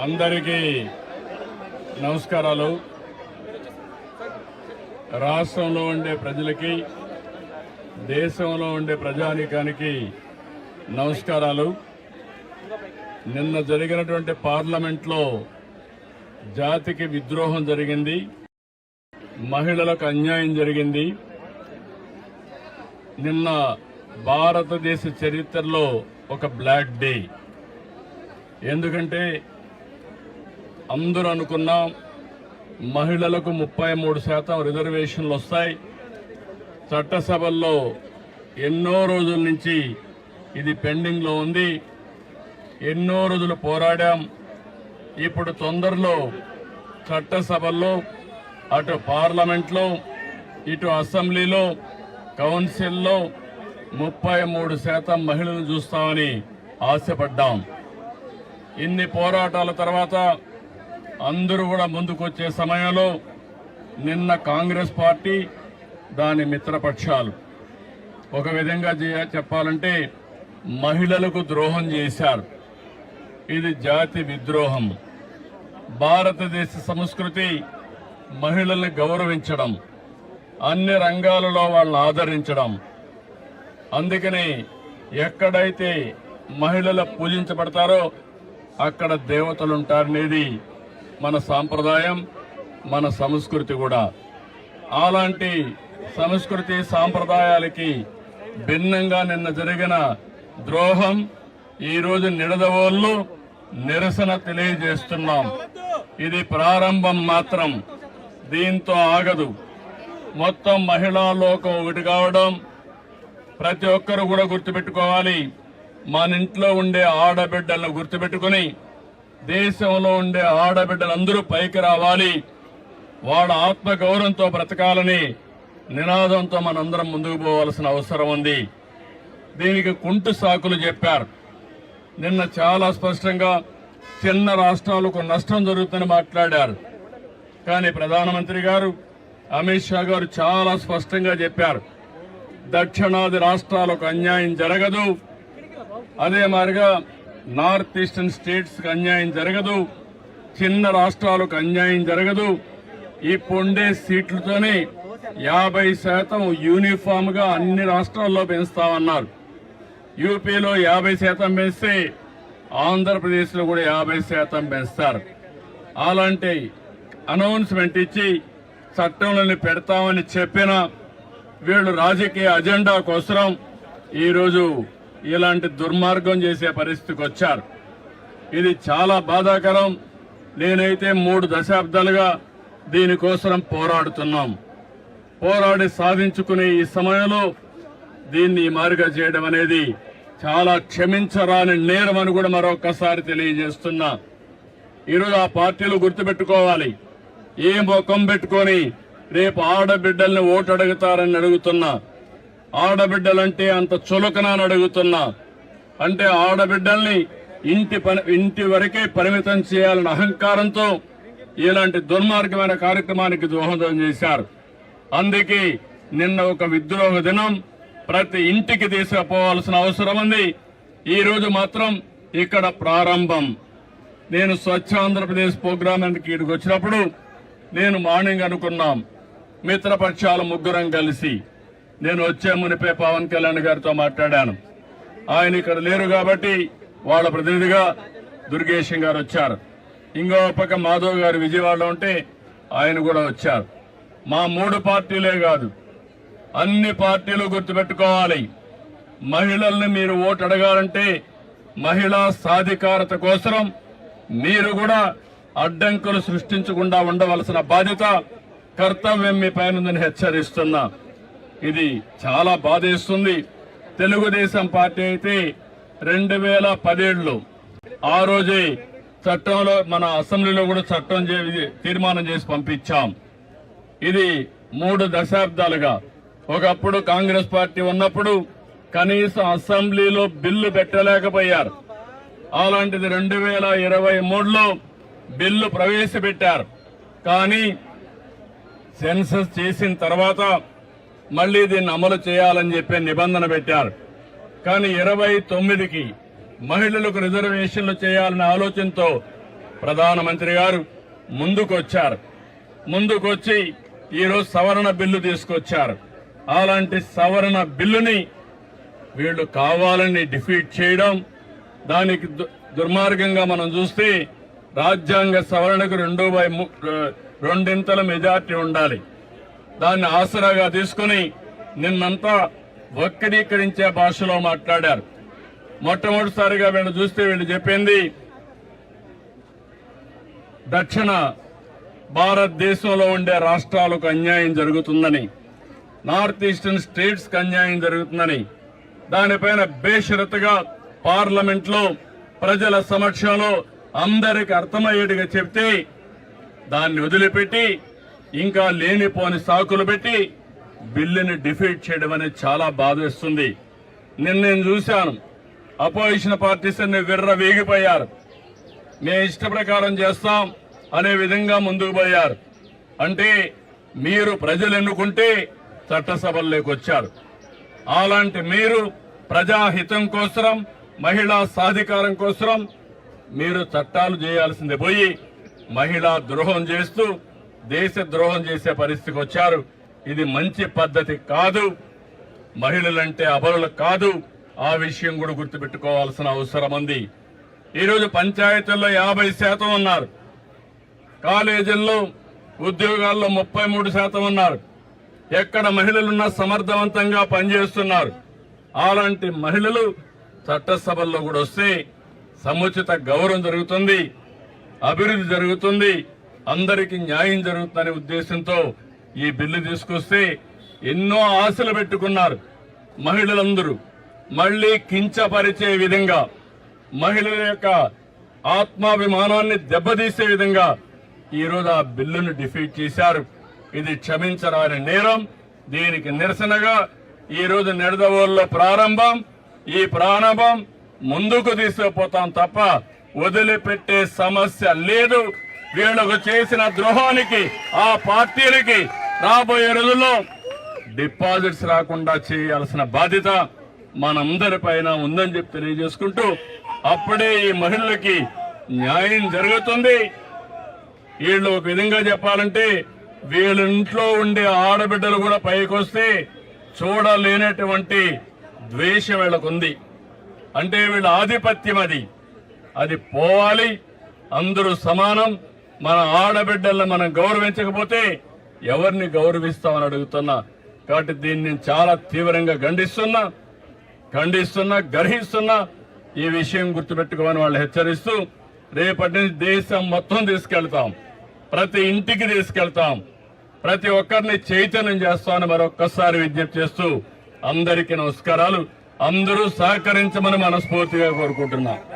అందరికీ నమస్కారాలు. రాష్ట్రంలో ఉండే ప్రజలకి, దేశంలో ఉండే ప్రజానీకానికి నమస్కారాలు. నిన్న జరిగినటువంటి పార్లమెంట్లో జాతికి విద్రోహం జరిగింది, మహిళలకు అన్యాయం జరిగింది. నిన్న భారతదేశ చరిత్రలో ఒక బ్లాక్ డే. ఎందుకంటే అందరూ అనుకున్నాం మహిళలకు 33% రిజర్వేషన్లు వస్తాయి. చట్టసభల్లో ఎన్నో రోజుల నుంచి ఇది పెండింగ్లో ఉంది. ఎన్నో రోజులు పోరాడాం. ఇప్పుడు తొందరలో చట్టసభల్లో, అటు పార్లమెంట్లో, ఇటు అసెంబ్లీలో, కౌన్సిల్లో 33% మహిళలను చూస్తామని ఆశపడ్డాం. ఇన్ని పోరాటాల తర్వాత అందరూ కూడా ముందుకొచ్చే సమయంలో నిన్న కాంగ్రెస్ పార్టీ, దాని మిత్రపక్షాలు ఒక విధంగా చెప్పాలంటే మహిళలకు ద్రోహం చేశారు. ఇది జాతి విద్రోహం. భారతదేశ సంస్కృతి మహిళల్ని గౌరవించడం, అన్ని రంగాలలో వాళ్ళని ఆదరించడం. అందుకని ఎక్కడైతే మహిళలు పూజించబడతారో అక్కడ దేవతలుంటారనేది మన సాంప్రదాయం, మన సంస్కృతి కూడా. అలాంటి సంస్కృతి సాంప్రదాయాలకి భిన్నంగా నిన్న జరిగిన ద్రోహం ఈరోజు నిడదవోళ్ళు నిరసన తెలియజేస్తున్నాం. ఇది ప్రారంభం మాత్రం, దీంతో ఆగదు. మొత్తం మహిళా లోకం ఒకటి కావడం ప్రతి ఒక్కరు కూడా గుర్తుపెట్టుకోవాలి. మన ఇంట్లో ఉండే ఆడబిడ్డలను గుర్తుపెట్టుకుని దేశంలో ఉండే ఆడబిడ్డలందరూ పైకి రావాలి, వాళ్ళ ఆత్మగౌరవంతో బ్రతకాలని నినాదంతో మనందరం ముందుకు పోవాల్సిన అవసరం ఉంది. దీనికి కుంటు సాకులు చెప్పారు. నిన్న చాలా స్పష్టంగా చిన్న రాష్ట్రాలకు నష్టం జరుగుతుందని మాట్లాడారు. కానీ ప్రధానమంత్రి గారు, అమిత్ షా గారు చాలా స్పష్టంగా చెప్పారు, దక్షిణాది రాష్ట్రాలకు అన్యాయం జరగదు, అదే మాదిరిగా నార్త్ ఈస్టర్న్ స్టేట్స్ కి అన్యాయం జరగదు, చిన్న రాష్ట్రాలకు అన్యాయం జరగదు. ఇప్పుండే సీట్లతోనే 50% యూనిఫామ్ గా అన్ని రాష్ట్రాల్లో పెంచుతామన్నారు. యూపీలో 50% పెంచితే ఆంధ్రప్రదేశ్ లో కూడా 50% పెంచుతారు. అలాంటి అనౌన్స్మెంట్ ఇచ్చి చట్టంలోని పెడతామని చెప్పిన వీళ్ళు రాజకీయ అజెండా కోసం ఈరోజు ఇలాంటి దుర్మార్గం చేసే పరిస్థితికి వచ్చారు. ఇది చాలా బాధాకరం. నేనైతే 3 దశాబ్దాలుగా దీనికోసం పోరాడుతున్నాం. పోరాడి సాధించుకునే ఈ సమయంలో దీన్ని ఈ మారుగా చేయడం అనేది చాలా క్షమించరాని నేరం అని కూడా మరొకసారి తెలియజేస్తున్నా. ఈరోజు ఆ పార్టీలు గుర్తుపెట్టుకోవాలి. ఏ ముఖం పెట్టుకొని రేపు ఆడబిడ్డల్ని ఓటు అడుగుతారని అడుగుతున్నా. ఆడబిడ్డలంటే అంత చులకనని అడుగుతున్నా. అంటే ఆడబిడ్డల్ని ఇంటి వరకే పరిమితం చేయాలన్న అహంకారంతో ఇలాంటి దుర్మార్గమైన కార్యక్రమానికి దోహదం చేశారు. అందుకే నిన్న ఒక విద్రోహ దినం, ప్రతి ఇంటికి తీసుకుపోవాల్సిన అవసరం ఉంది. ఈ రోజు మాత్రం ఇక్కడ ప్రారంభం. నేను స్వచ్ఛ ఆంధ్రప్రదేశ్ ప్రోగ్రామ్ ఇక్కడికి వచ్చినప్పుడు నేను మార్నింగ్ అనుకున్నాం, మిత్రపక్షాలు ముగ్గురం కలిసి నేను వచ్చే మునిపే పవన్ కళ్యాణ్ గారితో మాట్లాడాను. ఆయన ఇక్కడ లేరు కాబట్టి వాళ్ళ ప్రతినిధిగా దుర్గేశం గారు వచ్చారు. ఇంకో పక్క మాధవ్ గారు విజయవాడలో ఉంటే ఆయన కూడా వచ్చారు. మా 3 పార్టీలే కాదు, అన్ని పార్టీలు గుర్తుపెట్టుకోవాలి. మహిళల్ని మీరు ఓటు అడగాలంటే మహిళా సాధికారత కోసం మీరు కూడా అడ్డంకులు సృష్టించకుండా ఉండవలసిన బాధ్యత, కర్తవ్యం మీ పైన హెచ్చరిస్తున్నా. ఇది చాలా బాధేస్తుంది. తెలుగుదేశం పార్టీ అయితే 2017లో ఆ రోజే చట్టంలో, మన అసెంబ్లీలో కూడా చట్టం తీర్మానం చేసి పంపించాం. ఇది 3 దశాబ్దాలుగా, ఒకప్పుడు కాంగ్రెస్ పార్టీ ఉన్నప్పుడు కనీసం అసెంబ్లీలో బిల్లు పెట్టలేకపోయారు. అలాంటిది 2023లో బిల్లు ప్రవేశపెట్టారు. కానీ సెన్సస్ చేసిన తర్వాత మళ్లీ దీన్ని అమలు చేయాలని చెప్పి నిబంధన పెట్టారు. కానీ 29కి మహిళలకు రిజర్వేషన్లు చేయాలనే ఆలోచనతో ప్రధానమంత్రి గారు ముందుకొచ్చి ఈరోజు సవరణ బిల్లు తీసుకొచ్చారు. అలాంటి సవరణ బిల్లుని వీళ్ళు కావాలని డిఫీట్ చేయడం, దానికి దుర్మార్గంగా మనం చూస్తే రాజ్యాంగ సవరణకు 2/2 మెజార్టీ ఉండాలి. దాన్ని ఆసరాగా తీసుకుని నిన్నంతా వక్రీకరించే భాషలో మాట్లాడారు. మొట్టమొదటిసారిగా వీళ్ళు చూస్తే వీళ్ళు చెప్పింది దక్షిణ భారతదేశంలో ఉండే రాష్ట్రాలకు అన్యాయం జరుగుతుందని, నార్త్ ఈస్టర్న్ స్టేట్స్ కి అన్యాయం జరుగుతుందని, దానిపైన బేషరతుగా పార్లమెంట్ లో ప్రజల సమక్షంలో అందరికి అర్థమయ్యేట్టుగా చెప్తే దాన్ని వదిలిపెట్టి ఇంకా లేనిపోని సాకులు పెట్టి బిల్లుని డిఫీట్ చేయడం అనేది చాలా బాధేస్తుంది. నేను చూశాను, అపోజిషన్ పార్టీస్ అన్ని విర్రవీగిపోయారు. మేము ఇష్ట ప్రకారం చేస్తాం అనే విధంగా ముందుకు పోయారు. అంటే మీరు ప్రజలు ఎన్నుకుంటే చట్టసభల్లోకి వచ్చారు. అలాంటి మీరు ప్రజాహితం కోసం, మహిళా సాధికారం కోసం మీరు చట్టాలు చేయాల్సిందే పోయి మహిళా ద్రోహం చేస్తూ దేశ ద్రోహం చేసే పరిస్థితికి వచ్చారు. ఇది మంచి పద్ధతి కాదు. మహిళలంటే అబలులు కాదు. ఆ విషయం కూడా గుర్తుపెట్టుకోవాల్సిన అవసరం ఉంది. ఈరోజు పంచాయతీల్లో 50% ఉన్నారు, కాలేజీల్లో ఉద్యోగాల్లో 33% ఉన్నారు. ఎక్కడ మహిళలున్నా సమర్థవంతంగా పనిచేస్తున్నారు. అలాంటి మహిళలు చట్టసభల్లో కూడా వస్తే సముచిత గౌరవం జరుగుతుంది, అభివృద్ధి జరుగుతుంది, అందరికీ న్యాయం జరుగుతుందనే ఉద్దేశంతో ఈ బిల్లు తీసుకొస్తే ఎన్నో ఆశలు పెట్టుకున్నారు మహిళలందరూ. మళ్లీ కించపరిచే విధంగా, మహిళల యొక్క ఆత్మాభిమానాన్ని దెబ్బతీసే విధంగా ఈరోజు ఆ బిల్లును డిఫీట్ చేశారు. ఇది క్షమించరాని నేరం. దీనికి నిరసనగా ఈరోజు నిడదవోలులో ప్రారంభం. ఈ ప్రారంభం ముందుకు తీసుకుపోతాం తప్ప వదిలిపెట్టే సమస్య లేదు. వీళ్లకు చేసిన ద్రోహానికి ఆ పార్టీలకి రాబోయే రోజుల్లో డిపాజిట్స్ రాకుండా చేయాల్సిన బాధ్యత మనందరిపైన ఉందని చెప్పి తెలియజేసుకుంటూ, అప్పుడే ఈ మహిళలకి న్యాయం జరుగుతుంది. వీళ్ళు ఒక విధంగా చెప్పాలంటే వీళ్ళ ఇంట్లో ఉండే ఆడబిడ్డలు కూడా పైకొస్తే చూడలేనటువంటి ద్వేషం వీళ్ళకుంది. అంటే వీళ్ళ ఆధిపత్యం అది పోవాలి. అందరూ సమానం. మన ఆడబిడ్డలను మనం గౌరవించకపోతే ఎవరిని గౌరవిస్తామని అడుగుతున్నా. కాబట్టి దీన్ని నేను చాలా తీవ్రంగా ఖండిస్తున్నా, గర్హిస్తున్నా. ఈ విషయం గుర్తుపెట్టుకోమని వాళ్ళు హెచ్చరిస్తూ, రేపటి నుంచి దేశం మొత్తం తీసుకెళ్తాం, ప్రతి ఇంటికి తీసుకెళ్తాం, ప్రతి ఒక్కరిని చైతన్యం చేస్తామని మరొక్కసారి విజ్ఞప్తి చేస్తూ అందరికీ నమస్కారాలు. అందరూ సహకరించమని మనస్ఫూర్తిగా కోరుకుంటున్నా.